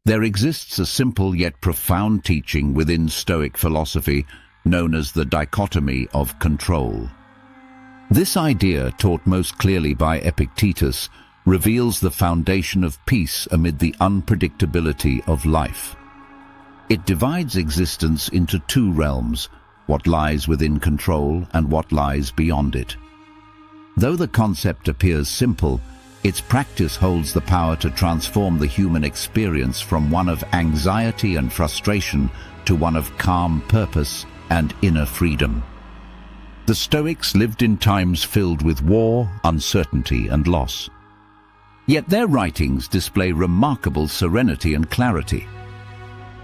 There exists a simple yet profound teaching within Stoic philosophy known as the dichotomy of control. This idea, taught most clearly by Epictetus, reveals the foundation of peace amid the unpredictability of life. It divides existence into two realms, what lies within control and what lies beyond it. Though the concept appears simple, its practice holds the power to transform the human experience from one of anxiety and frustration to one of calm purpose and inner freedom. The Stoics lived in times filled with war, uncertainty, and loss. Yet their writings display remarkable serenity and clarity.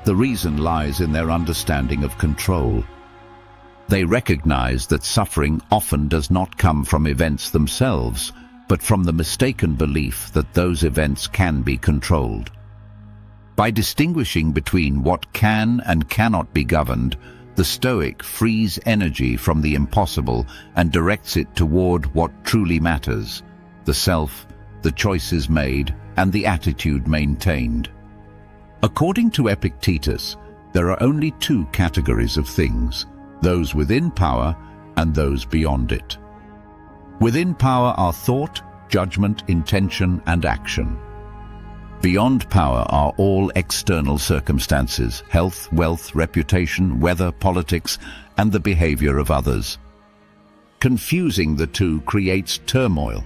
The reason lies in their understanding of control. They recognize that suffering often does not come from events themselves, but from the mistaken belief that those events can be controlled. By distinguishing between what can and cannot be governed, the Stoic frees energy from the impossible and directs it toward what truly matters: the self, the choices made, and the attitude maintained. According to Epictetus, there are only two categories of things: those within power and those beyond it. Within power are thought, judgment, intention, and action. Beyond power are all external circumstances: health, wealth, reputation, weather, politics, and the behavior of others. Confusing the two creates turmoil.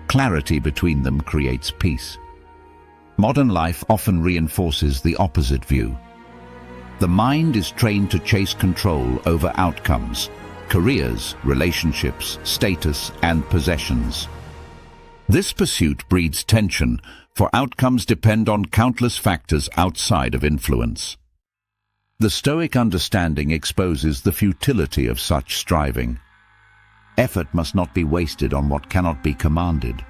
Clarity between them creates peace. Modern life often reinforces the opposite view. The mind is trained to chase control over outcomes: careers, relationships, status, and possessions. This pursuit breeds tension, for outcomes depend on countless factors outside of influence. The Stoic understanding exposes the futility of such striving. Effort must not be wasted on what cannot be commanded.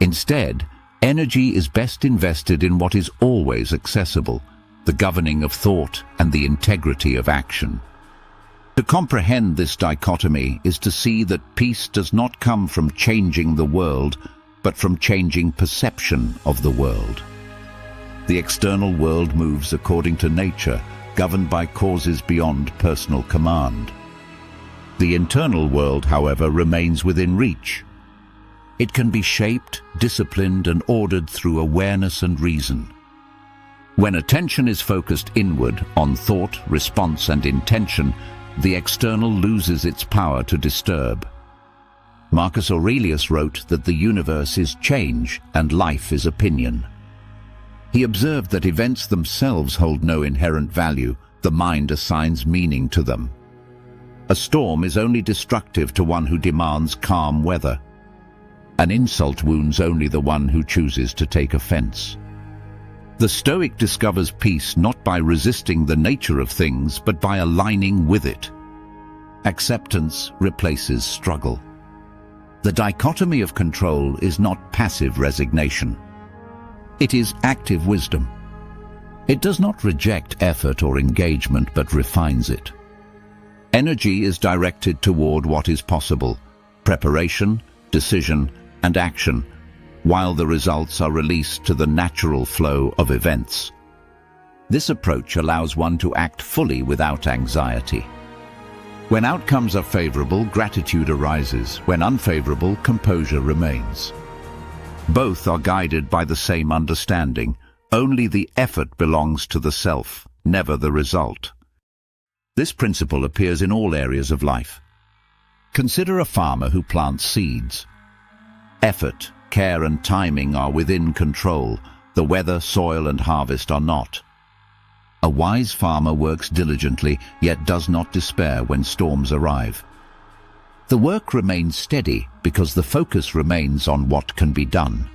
Instead, energy is best invested in what is always accessible: the governing of thought and the integrity of action. To comprehend this dichotomy is to see that peace does not come from changing the world, but from changing perception of the world. The external world moves according to nature, governed by causes beyond personal command. The internal world, however, remains within reach. It can be shaped, disciplined, and ordered through awareness and reason. When attention is focused inward on thought, response, and intention, the external loses its power to disturb. Marcus Aurelius wrote that the universe is change and life is opinion. He observed that events themselves hold no inherent value; the mind assigns meaning to them. A storm is only destructive to one who demands calm weather. An insult wounds only the one who chooses to take offense. The Stoic discovers peace not by resisting the nature of things, but by aligning with it. Acceptance replaces struggle. The dichotomy of control is not passive resignation. It is active wisdom. It does not reject effort or engagement, but refines it. Energy is directed toward what is possible: preparation, decision, and action, while the results are released to the natural flow of events. This approach allows one to act fully without anxiety. When outcomes are favorable, gratitude arises. When unfavorable, composure remains. Both are guided by the same understanding: only the effort belongs to the self, never the result. This principle appears in all areas of life. Consider a farmer who plants seeds. Effort, care, and timing are within control. The weather, soil, and harvest are not. A wise farmer works diligently, yet does not despair when storms arrive. The work remains steady because the focus remains on what can be done.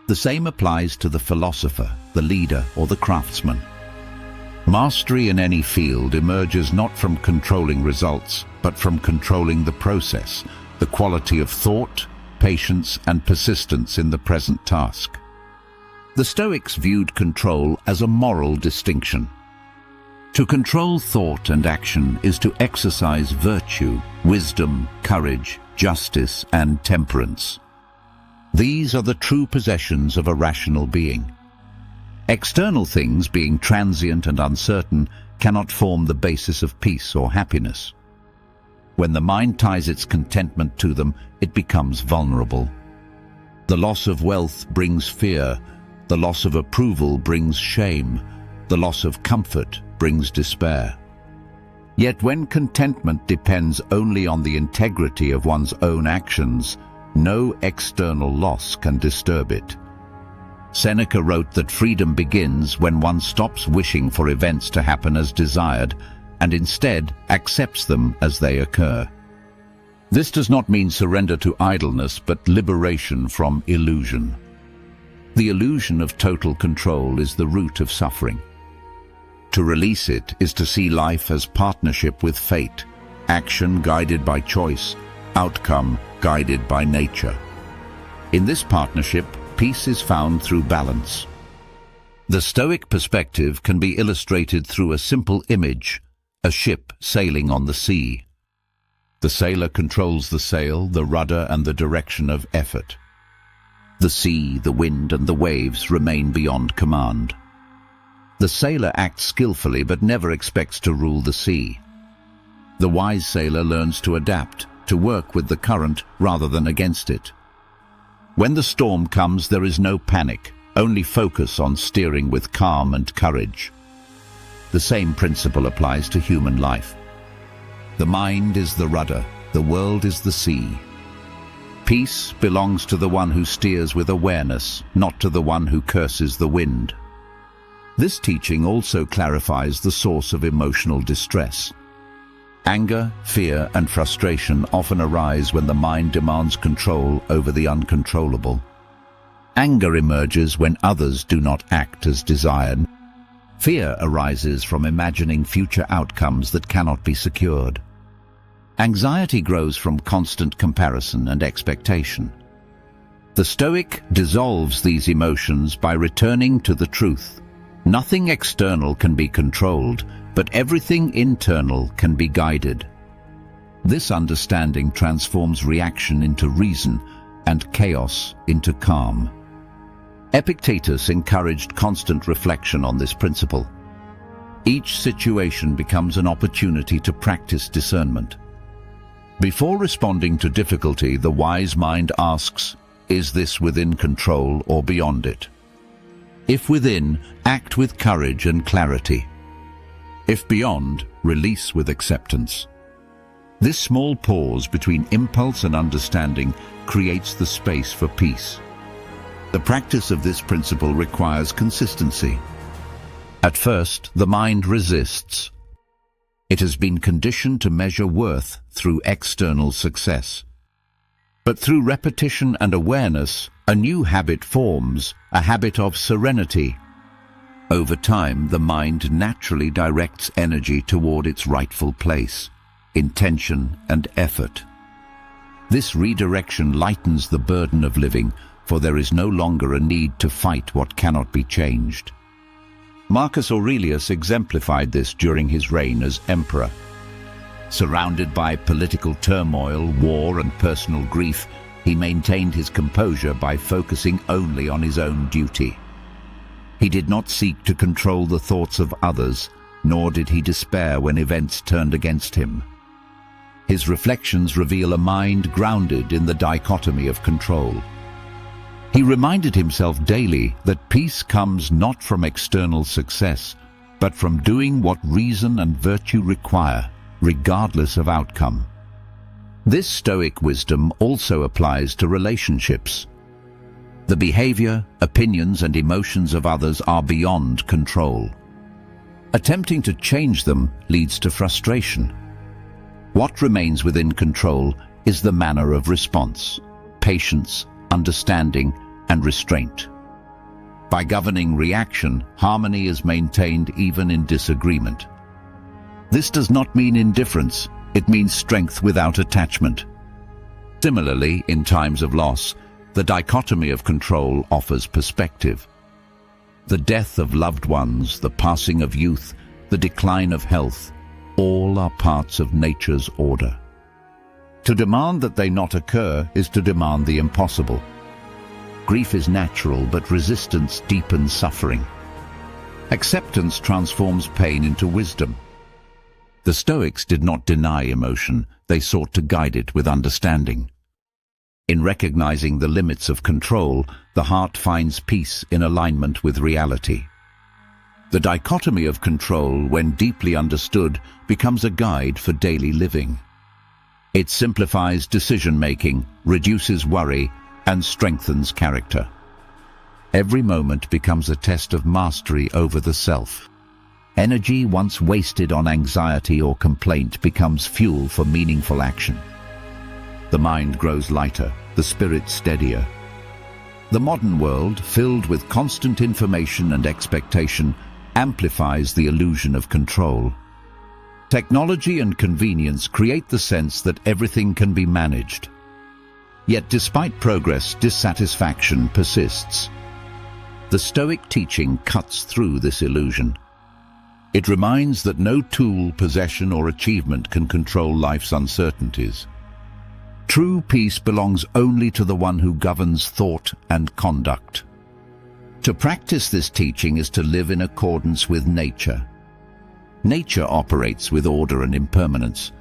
The same applies to the philosopher, the leader, or the craftsman. Mastery in any field emerges not from controlling results, but from controlling the process, the quality of thought, patience, and persistence in the present task. The Stoics viewed control as a moral distinction. To control thought and action is to exercise virtue, wisdom, courage, justice, and temperance. These are the true possessions of a rational being. External things, being transient and uncertain, cannot form the basis of peace or happiness. When the mind ties its contentment to them, it becomes vulnerable. The loss of wealth brings fear. The loss of approval brings shame. The loss of comfort brings despair. Yet when contentment depends only on the integrity of one's own actions, no external loss can disturb it. Seneca wrote that freedom begins when one stops wishing for events to happen as desired and instead accepts them as they occur. This does not mean surrender to idleness, but liberation from illusion. The illusion of total control is the root of suffering. To release it is to see life as partnership with fate, action guided by choice, outcome guided by nature. In this partnership, peace is found through balance. The Stoic perspective can be illustrated through a simple image: a ship sailing on the sea. The sailor controls the sail, the rudder, and the direction of effort. The sea, the wind, and the waves remain beyond command. The sailor acts skillfully but never expects to rule the sea. The wise sailor learns to adapt, to work with the current rather than against it. When the storm comes, there is no panic, only focus on steering with calm and courage. The same principle applies to human life. The mind is the rudder, the world is the sea. Peace belongs to the one who steers with awareness, not to the one who curses the wind. This teaching also clarifies the source of emotional distress. Anger, fear, and frustration often arise when the mind demands control over the uncontrollable. Anger emerges when others do not act as desired. Fear arises from imagining future outcomes that cannot be secured. Anxiety grows from constant comparison and expectation. The Stoic dissolves these emotions by returning to the truth. Nothing external can be controlled, but everything internal can be guided. This understanding transforms reaction into reason and chaos into calm. Epictetus encouraged constant reflection on this principle. Each situation becomes an opportunity to practice discernment. Before responding to difficulty, the wise mind asks, is this within control or beyond it? If within, act with courage and clarity. If beyond, release with acceptance. This small pause between impulse and understanding creates the space for peace. The practice of this principle requires consistency. At first, the mind resists. It has been conditioned to measure worth through external success. But through repetition and awareness, a new habit forms, a habit of serenity. Over time, the mind naturally directs energy toward its rightful place, intention and effort. This redirection lightens the burden of living, for there is no longer a need to fight what cannot be changed. Marcus Aurelius exemplified this during his reign as emperor. Surrounded by political turmoil, war, and personal grief, he maintained his composure by focusing only on his own duty. He did not seek to control the thoughts of others, nor did he despair when events turned against him. His reflections reveal a mind grounded in the dichotomy of control. He reminded himself daily that peace comes not from external success, but from doing what reason and virtue require, regardless of outcome. This Stoic wisdom also applies to relationships. The behavior, opinions, and emotions of others are beyond control. Attempting to change them leads to frustration. What remains within control is the manner of response, patience, understanding, and restraint. By governing reaction, harmony is maintained even in disagreement. This does not mean indifference, it means strength without attachment. Similarly, in times of loss, the dichotomy of control offers perspective. The death of loved ones, the passing of youth, the decline of health, all are parts of nature's order. To demand that they not occur is to demand the impossible. Grief is natural, but resistance deepens suffering. Acceptance transforms pain into wisdom. The Stoics did not deny emotion, they sought to guide it with understanding. In recognizing the limits of control, the heart finds peace in alignment with reality. The dichotomy of control, when deeply understood, becomes a guide for daily living. It simplifies decision-making, reduces worry, and strengthens character. Every moment becomes a test of mastery over the self. Energy once wasted on anxiety or complaint becomes fuel for meaningful action. The mind grows lighter, the spirit steadier. The modern world, filled with constant information and expectation, amplifies the illusion of control. Technology and convenience create the sense that everything can be managed. Yet despite progress, dissatisfaction persists. The Stoic teaching cuts through this illusion. It reminds that no tool, possession, or achievement can control life's uncertainties. True peace belongs only to the one who governs thought and conduct. To practice this teaching is to live in accordance with nature. Nature operates with order and impermanence.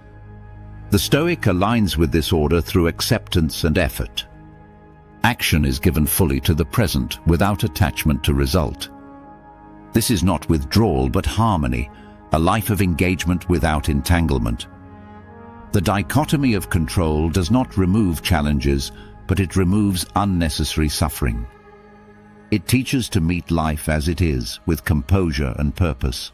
The Stoic aligns with this order through acceptance and effort. Action is given fully to the present without attachment to result. This is not withdrawal but harmony, a life of engagement without entanglement. The dichotomy of control does not remove challenges, but it removes unnecessary suffering. It teaches to meet life as it is, with composure and purpose.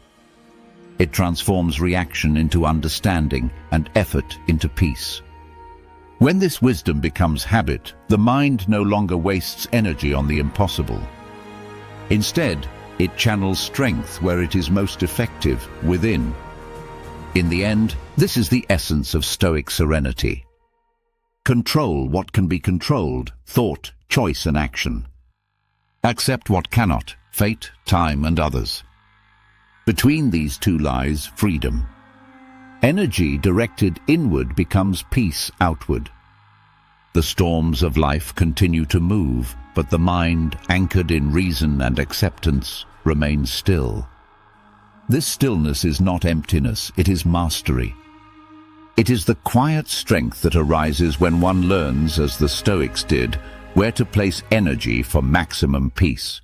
It transforms reaction into understanding and effort into peace. When this wisdom becomes habit, the mind no longer wastes energy on the impossible. Instead, it channels strength where it is most effective, within. In the end, this is the essence of Stoic serenity. Control what can be controlled, thought, choice and action. Accept what cannot, fate, time and others. Between these two lies freedom. Energy directed inward becomes peace outward. The storms of life continue to move, but the mind, anchored in reason and acceptance, remains still. This stillness is not emptiness, it is mastery. It is the quiet strength that arises when one learns, as the Stoics did, where to place energy for maximum peace.